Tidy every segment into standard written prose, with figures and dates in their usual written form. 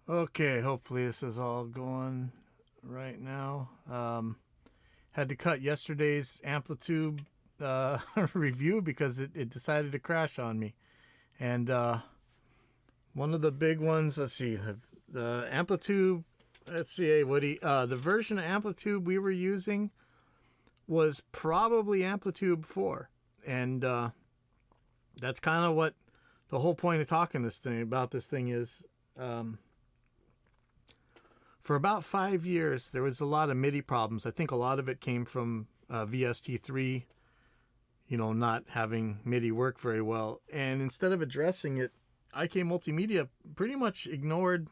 Okay, hopefully this is all going right now. Had to cut yesterday's Amplitube review because it decided to crash on me. And one of the big ones, let's see, the Amplitube, let's see, hey, Woody, the version of Amplitube we were using was probably Amplitube 4. And that's kind of what the whole point of talking this thing about this thing is. For about 5 years, there was a lot of Midi problems. I think a lot of it came from VST3, not having Midi work very well. And instead of addressing it, IK Multimedia pretty much ignored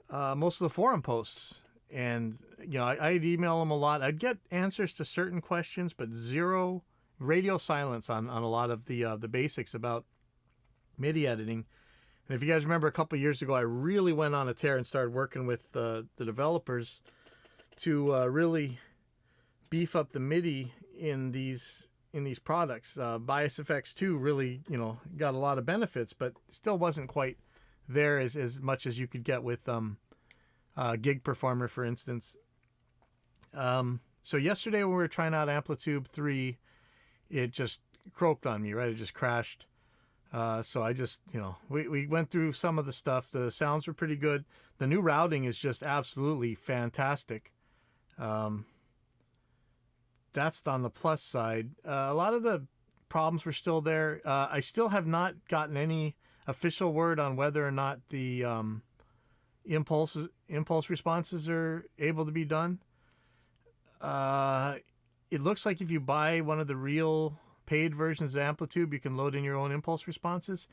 most of the forum posts. And, I'd email them a lot. I'd get answers to certain questions, but zero radio silence on a lot of the basics about Midi editing. And if you guys remember, a couple of years ago, I really went on a tear and started working with the developers to really beef up the MIDI in these products. Bias Effects 2 really, got a lot of benefits, but still wasn't quite there as much as you could get with Gig Performer, for instance. So yesterday when we were trying out Amplitube 3, it just croaked on me, right? It just crashed. So I just, we went through some of the stuff. The sounds were pretty good. The new routing is just absolutely fantastic. That's on the plus side. A lot of the problems were still there. I still have not gotten any official word on whether or not the impulse responses are able to be done. It looks like if you buy one of the real paid versions of Amplitube, you can load in your own impulse responses.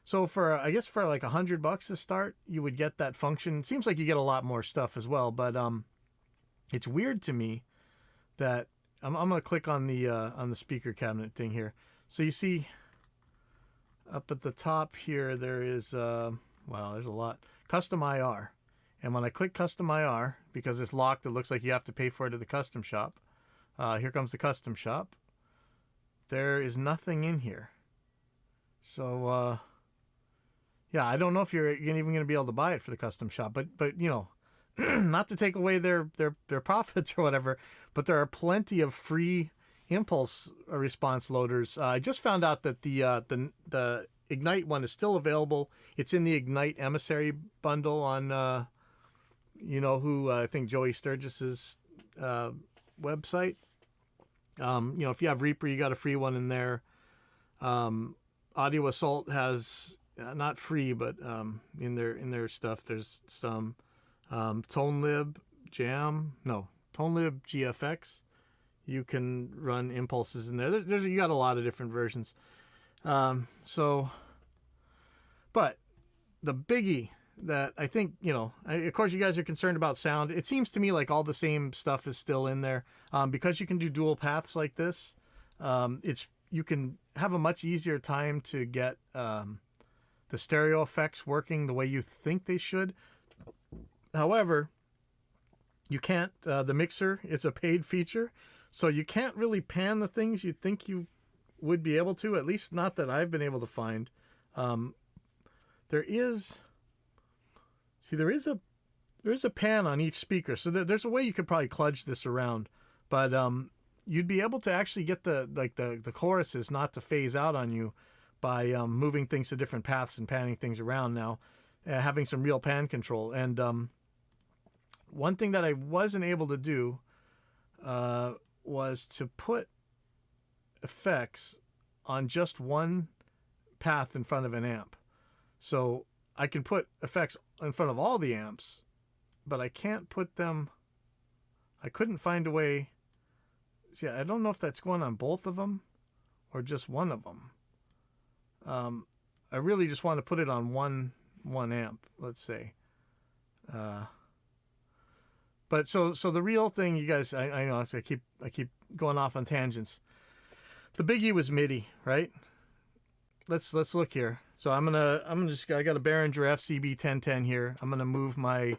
So for like $100 to start, you would get that function. It seems like you get a lot more stuff as well, but it's weird to me that I'm going to click on the speaker cabinet thing here. So you see up at the top here there is there's a lot, custom IR, and when I click custom IR, because it's locked, it looks like you have to pay for it at the custom shop. Here comes the custom shop. There is nothing in here. So, I don't know if you're even going to be able to buy it for the custom shop. But not to take away their profits or whatever, but there are plenty of free impulse response loaders. I just found out that the Ignite one is still available. It's in the Ignite Emissary bundle on, I think Joey Sturgis's website. If you have Reaper, you got a free one in there. Audio Assault has not free, but in their stuff, there's some ToneLib GFX. You can run impulses in there. There's you got a lot of different versions. But the biggie that I think, of course you guys are concerned about sound. It seems to me like all the same stuff is still in there. Because you can do dual paths like this, you can have a much easier time to get the stereo effects working the way you think they should. However, you can't, the mixer, it's a paid feature, so you can't really pan the things you think you would be able to, at least not that I've been able to find. There is a pan on each speaker, so there's a way you could probably kludge this around, but you'd be able to actually get the choruses not to phase out on you by moving things to different paths and panning things around now, having some real pan control. And one thing that I wasn't able to do was to put effects on just one path in front of an amp. So I can put effects in front of all the amps, but I can't put them. I couldn't find a way. See, I don't know if that's going on both of them or just one of them. I really just want to put it on one amp, let's say. But so the real thing, you guys, I know I keep going off on tangents. The biggie was Midi, right? Let's look here. So I got a Behringer FCB 1010 here. I'm gonna move my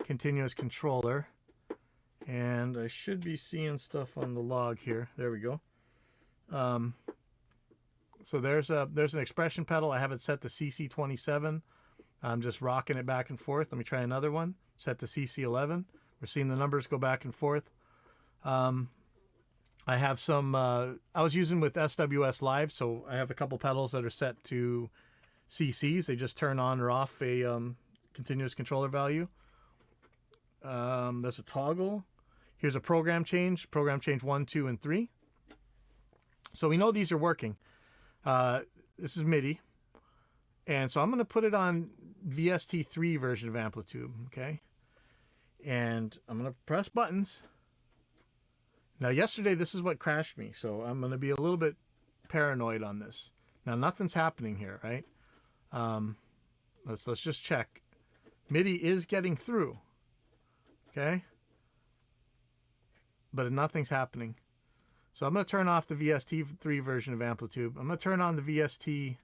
continuous controller, and I should be seeing stuff on the log here. There we go. So there's an expression pedal. I have it set to CC27. I'm just rocking it back and forth. Let me try another one. Set to CC11. We're seeing the numbers go back and forth. I have some, I was using with SWS Live, so I have a couple pedals that are set to CCs. They just turn on or off a continuous controller value. There's a toggle. Here's a program change 1, 2, and 3. So we know these are working. This is Midi. And so I'm going to put it on VST3 version of Amplitube, okay? And I'm going to press buttons. Now, yesterday, this is what crashed me, so I'm going to be a little bit paranoid on this. Now, nothing's happening here, right? Let's just check. Midi is getting through, okay? But nothing's happening. So I'm going to turn off the VST3 version of Amplitube. I'm going to turn on the VST2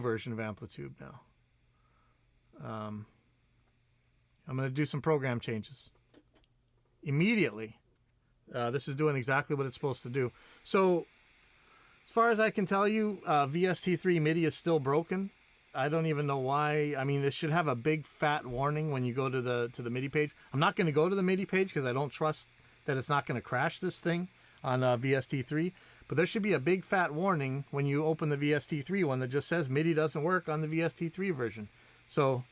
version of Amplitube now. I'm going to do some program changes. Immediately. This is doing exactly what it's supposed to do. So, as far as I can tell you, VST3 Midi is still broken. I don't even know why. I mean, this should have a big fat warning when you go to the Midi page. I'm not going to go to the Midi page because I don't trust that it's not going to crash this thing on VST3. But there should be a big fat warning when you open the VST3 one that just says Midi doesn't work on the VST3 version. So,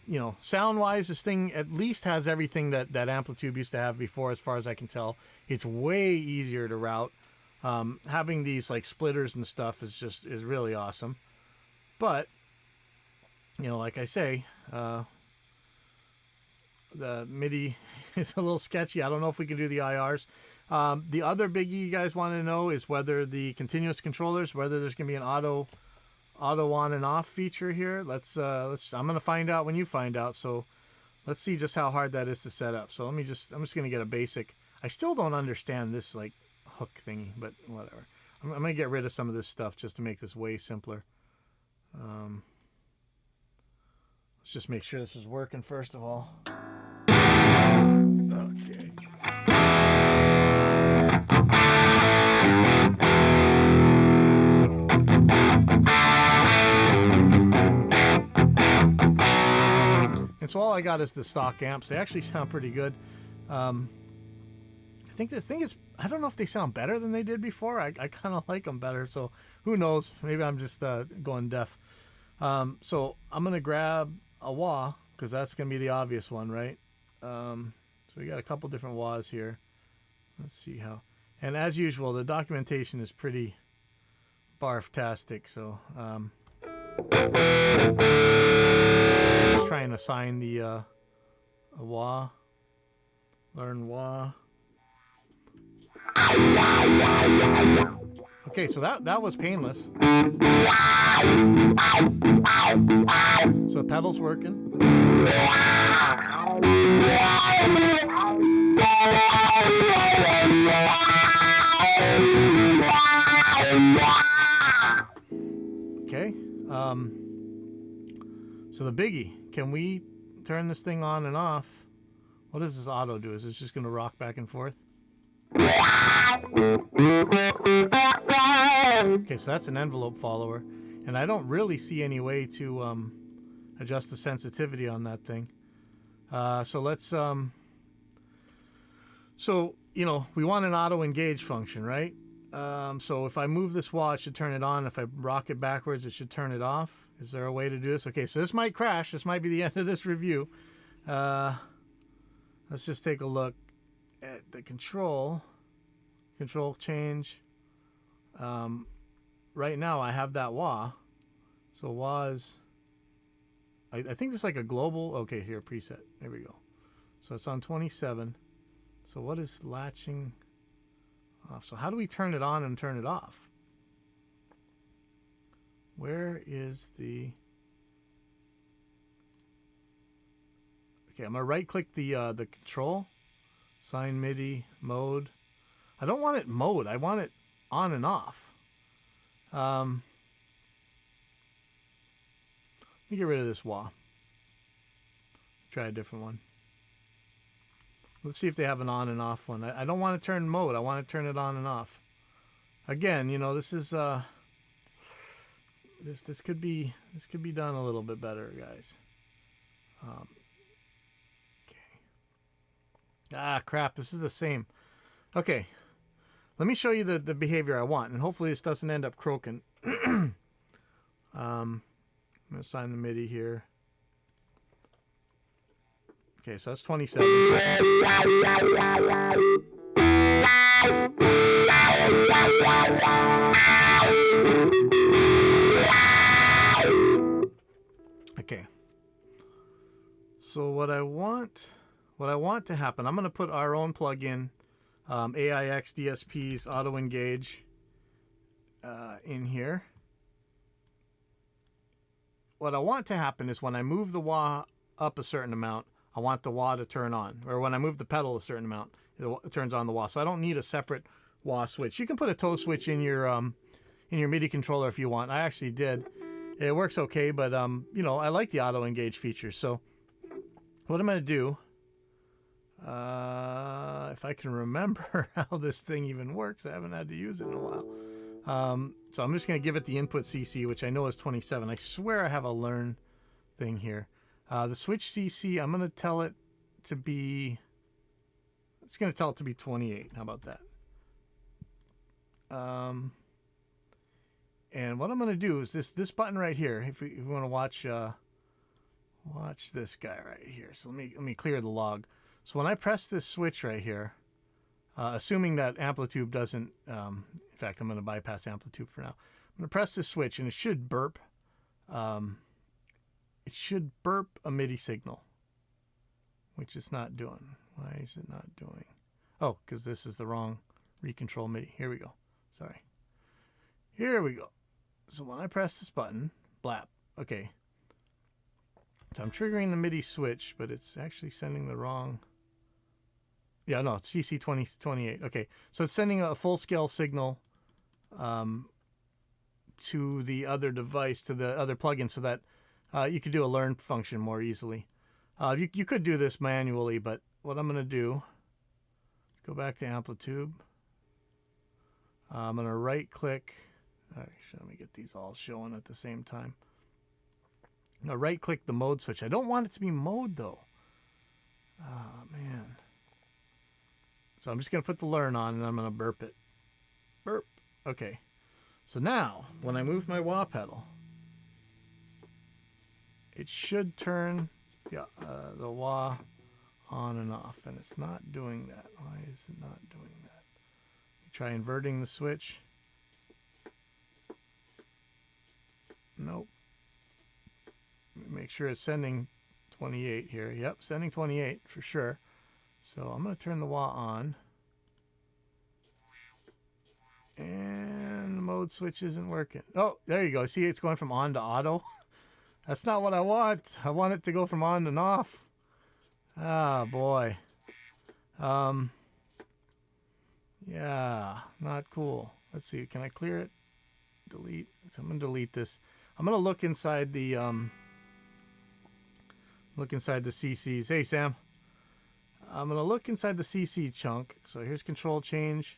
you know, sound-wise, this thing at least has everything that Amplitube used to have before, as far as I can tell. It's way easier to route. Having these like splitters and stuff is really awesome. But, you know, like I say, the Midi is a little sketchy. I don't know if we can do the IRs. The other biggie you guys want to know is whether the continuous controllers, whether there's going to be an auto on and off feature here. I'm going to find out when you find out. So let's see just how hard that is to set up. So I'm just going to get a basic. I still don't understand this like hook thingy, but whatever. I'm going to get rid of some of this stuff just to make this way simpler. Let's just make sure this is working first of all. Okay. And so all I got is the stock amps. They actually sound pretty good. I think this thing is, I don't know if they sound better than they did before. I kind of like them better. So who knows? Maybe I'm just going deaf. So I'm going to grab a wah because that's going to be the obvious one, right? So we got a couple different wahs here. Let's see how. And as usual, the documentation is pretty barf-tastic. So just try and assign the a wah. Learn wah. Okay, so that was painless. So the pedal's working. Okay. So the biggie, can we turn this thing on and off? What does this auto do? Is this just going to rock back and forth? Okay, so that's an envelope follower. And I don't really see any way to adjust the sensitivity on that thing. So let's... So, you know, we want an auto engage function, right? So if I move this wah, it should turn it on. If I rock it backwards, it should turn it off. Is there a way to do this? Okay, so this might crash. This might be the end of this review. Let's just take a look at the control change. Right now I have that wah. So wah is, I think it's like a global, okay, here, preset. There we go. So it's on 27. So what is latching off? So how do we turn it on and turn it off? Where is the... Okay, I'm gonna right click the control, assign MIDI mode. I don't want it mode. I want it on and off. Let me get rid of this wah. Try a different one. Let's see if they have an on and off one. I don't want to turn mode. I want to turn it on and off. Again, you know, this is This could be done a little bit better, guys. Okay. Ah, crap. This is the same. Okay. Let me show you the behavior I want, and hopefully this doesn't end up croaking. I'm going to assign the MIDI here. Okay, so that's 27. Okay. So what I want to happen, I'm going to put our own plugin, AIX DSP's Auto Engage, in here. What I want to happen is when I move the wah up a certain amount, I want the wah to turn on. Or when I move the pedal a certain amount, it turns on the wah. So I don't need a separate wah switch. You can put a toe switch in your MIDI controller if you want. I actually did. It works okay, but you know, I like the auto engage feature. So what I'm going to do, if I can remember how this thing even works, I haven't had to use it in a while. So I'm just going to give it the input CC, which I know is 27. I swear I have a learn thing here. The switch CC, I'm going to tell it to be, I'm just going to tell it to be 28. How about that? And what I'm going to do is this button right here. If you want to watch this guy right here. So let me clear the log. So when I press this switch right here, assuming that Amplitube doesn't, in fact, I'm going to bypass Amplitube for now. I'm going to press this switch and it should burp. It should burp a MIDI signal, which it's not doing. Why is it not doing? Oh, because this is the wrong recontrol MIDI. Here we go. Sorry. Here we go. So when I press this button, blap. Okay. So I'm triggering the MIDI switch, but it's actually sending the wrong. Yeah, no, it's CC 2028. Okay. So it's sending a full scale signal to the other device, to the other plugin, so that you could do a learn function more easily. You could do this manually, but what I'm going to do, go back to Amplitube. I'm going to right click. Actually, let me get these all showing at the same time. I'm going to right click the mode switch. I don't want it to be mode though. Oh, man. So I'm just going to put the learn on and I'm going to burp it. Burp. Okay. So now, when I move my wah pedal, it should turn the wah on and off, and it's not doing that. Why is it not doing that? Try inverting the switch. Nope. Make sure it's sending 28 here. Yep, sending 28 for sure. So I'm going to turn the wah on. And the mode switch isn't working. Oh, there you go. See, it's going from on to auto. That's not what I want. I want it to go from on and off. Ah, boy. Yeah, not cool. Let's see. Can I clear it? Delete. So I'm going to delete this. I'm going to look inside the CCs. Hey, Sam. I'm going to look inside the CC chunk. So here's control change.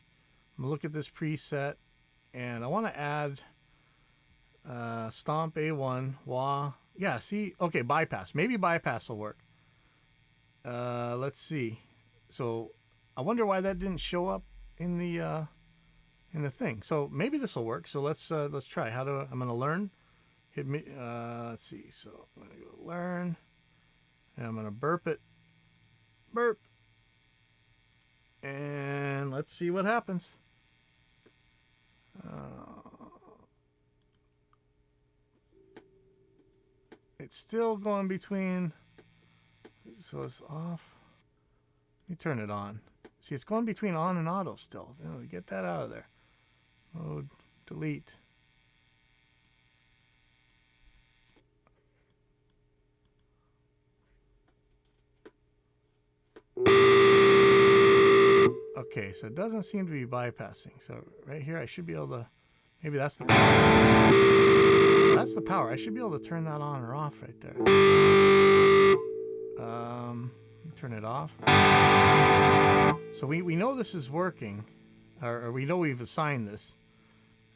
I'm going to look at this preset, and I want to add stomp A1, wah. Yeah, see? Okay, bypass. Maybe bypass will work. Let's see. So I wonder why that didn't show up in the thing. So maybe this will work. So let's try. I'm going to learn. Hit me. Let's see. So I'm going to go learn. And I'm going to burp it. Burp. And let's see what happens. It's still going between. So it's off. Let me turn it on. See, it's going between on and auto still. Get that out of there. Mode, delete. Okay, so it doesn't seem to be bypassing. So right here, I should be able to. Maybe that's the power. So that's the power. I should be able to turn that on or off right there. Turn it off. So we know this is working, or we know we've assigned this.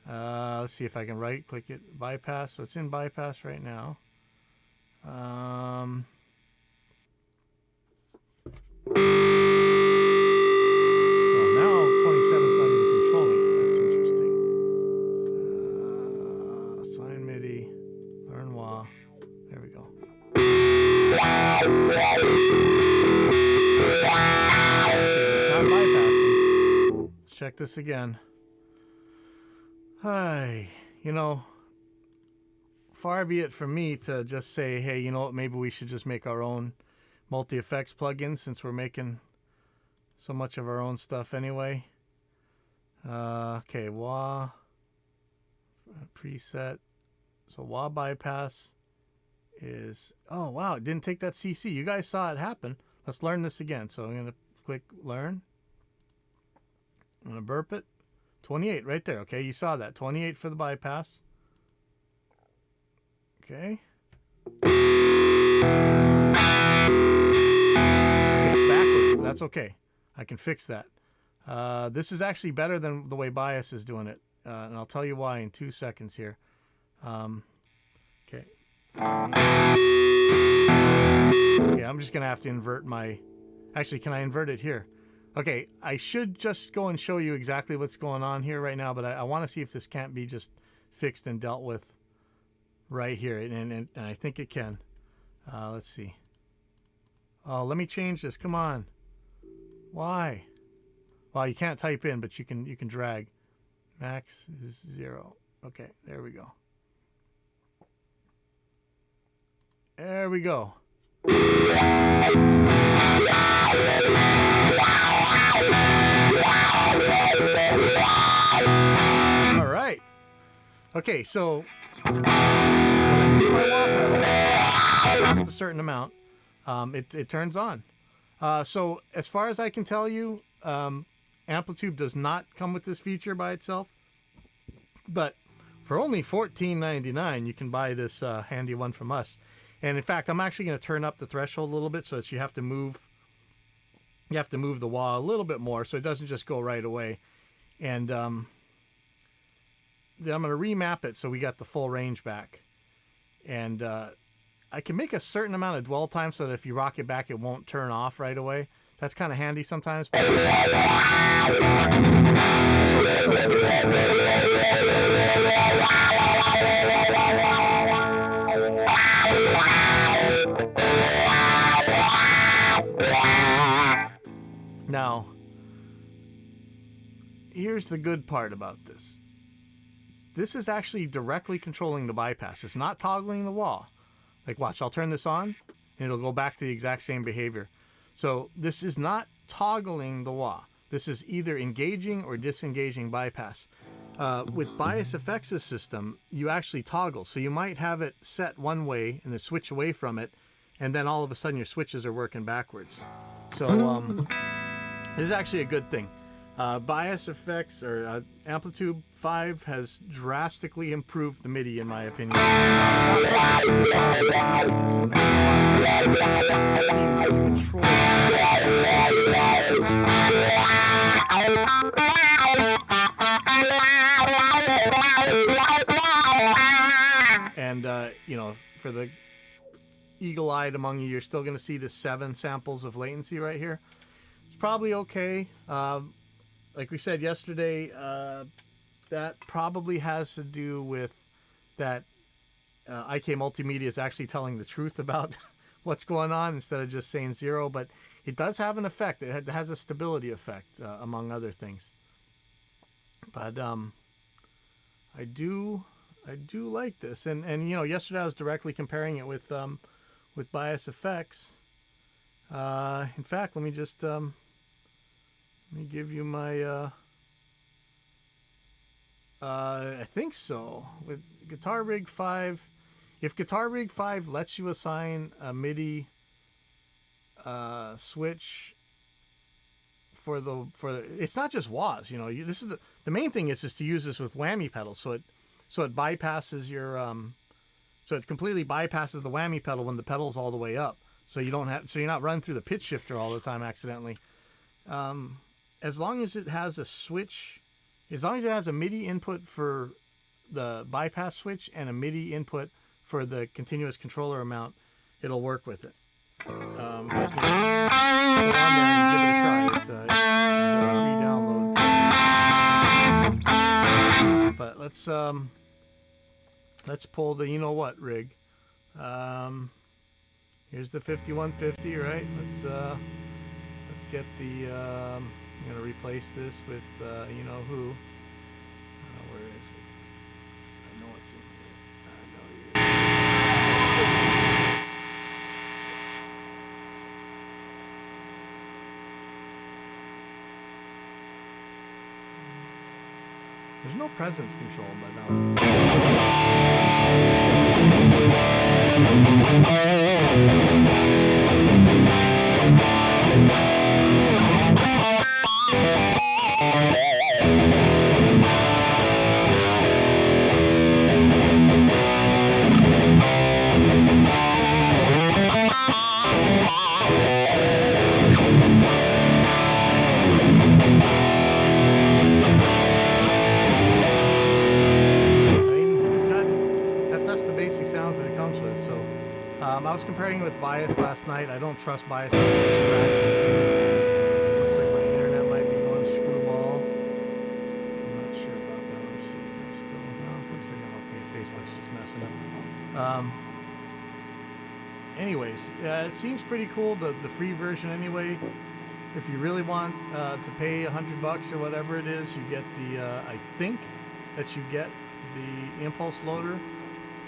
Let's see if I can right click it. Bypass. So it's in bypass right now. Well, now 27's not even controlling it. That's interesting. Assign Midi. Learn wah. There we go. Okay, it's not bypassing. Let's check this again. Hi, you know, far be it from me to just say, hey, you know what, maybe we should just make our own multi-effects plugin since we're making so much of our own stuff anyway. Okay, wah preset. So wah bypass is, oh wow, it didn't take that CC. You guys saw it happen. Let's learn this again. So I'm going to click learn. I'm going to burp it. 28 right there. Okay, you saw that. 28 for the bypass. Okay. Okay, it's backwards, but that's okay. I can fix that. This is actually better than the way Bias is doing it. And I'll tell you why in 2 seconds here. Okay. Okay, I'm just going to have to invert my... Actually, can I invert it here? Okay, I should just go and show you exactly what's going on here right now, but I want to see if this can't be just fixed and dealt with right here, and I think it can. Let's see. Oh, let me change this. Come on. Why? Well, you can't type in, but you can drag. Max is 0. Okay, there we go. There we go. All right. Okay, so when I move my wah pedal past a certain amount, it turns on. So as far as I can tell you, Amplitube does not come with this feature by itself, but for only $14.99, you can buy this handy one from us. And in fact, I'm actually going to turn up the threshold a little bit so that you have to move the wah a little bit more so it doesn't just go right away. And then I'm going to remap it so we got the full range back. And I can make a certain amount of dwell time so that if you rock it back, it won't turn off right away. That's kind of handy sometimes. But now, here's the good part about this. This is actually directly controlling the bypass. It's not toggling the wah. Like, watch, I'll turn this on, and it'll go back to the exact same behavior. So this is not toggling the wah. This is either engaging or disengaging bypass. With Bias FX's system, you actually toggle. So you might have it set one way and then switch away from it, and then all of a sudden your switches are working backwards. So this is actually a good thing. Bias FX or Amplitube 5 has drastically improved the Midi, in my opinion. It's not perfect, it just solved the weakness, and there's a lot of stuff to control and you know, for the eagle-eyed among you, you're still going to see the 7 samples of latency right here. It's probably okay. Like we said yesterday, that probably has to do with that IK Multimedia is actually telling the truth about what's going on instead of just saying 0. But it does have an effect. It has a stability effect, among other things. But I do like this. And you know, yesterday I was directly comparing it with Bias FX. In fact, let me just let me give you my I think so. With Guitar Rig 5, if Guitar Rig 5 lets you assign a MIDI switch for it's not just wahs, you know. This is the main thing is to use this with whammy pedals, so it bypasses your so it completely bypasses the whammy pedal when the pedal's all the way up. So you're not running through the pitch shifter all the time accidentally. As long as it has a switch As long as it has a MIDI input for the bypass switch and a MIDI input for the continuous controller amount, it'll work with it. Go on there and give it a try. It's a free download. But let's pull the rig. Here's the 5150, right? Let's get the. I'm gonna replace this with you know who. Where is it? I know it's in here. I know you. There's no presence control, but sounds that it comes with. So I was comparing it with Bias last night. I don't trust Bias. It just crashes thing. It looks like my internet might be going screwball. I'm not sure about that. Let me see. Am I still? No, looks like I'm okay. Facebook's just messing up. Anyways, it seems pretty cool. The free version anyway. If you really want to pay $100 or whatever it is, you get the. I think that you get the impulse loader.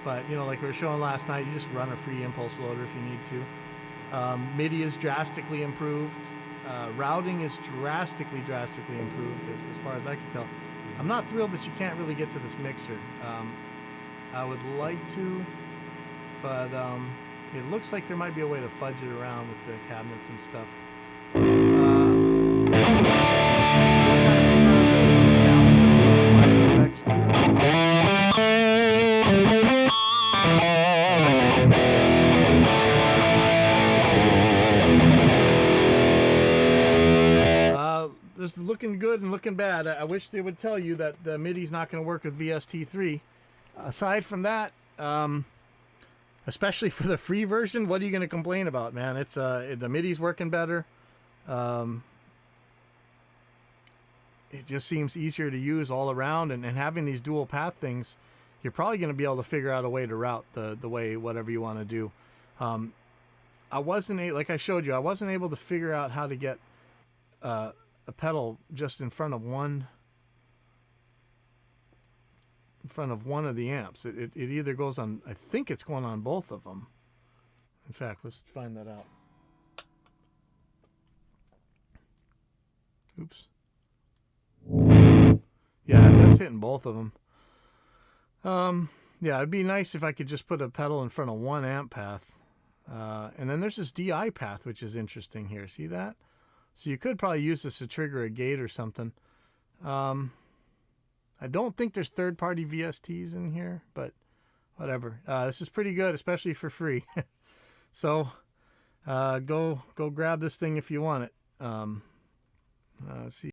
But, you know, like we were showing last night, you just run a free impulse loader if you need to. MIDI is drastically improved. Routing is drastically improved as far as I can tell. I'm not thrilled that you can't really get to this mixer. I would like to, but it looks like there might be a way to fudge it around with the cabinets and stuff. Still kind of prefer the sound of Bias effects too. This is looking good and looking bad. I wish they would tell you that the MIDI's not going to work with VST3. Aside from that, especially for the free version, what are you going to complain about, man? It's the MIDI's working better. It just seems easier to use all around, and having these dual path things, you're probably going to be able to figure out a way to route the way whatever you want to do. I wasn't like I showed you, I wasn't able to figure out how to get a pedal just in front of one of the amps. It either goes on, I think it's going on both of them. In fact, let's find that out. Oops. Yeah, that's hitting both of them. Yeah, it'd be nice if I could just put a pedal in front of one amp path. And then there's this DI path, which is interesting here. See that? So you could probably use this to trigger a gate or something. I don't think there's third-party VSTs in here, but whatever. This is pretty good, especially for free. So go grab this thing if you want it.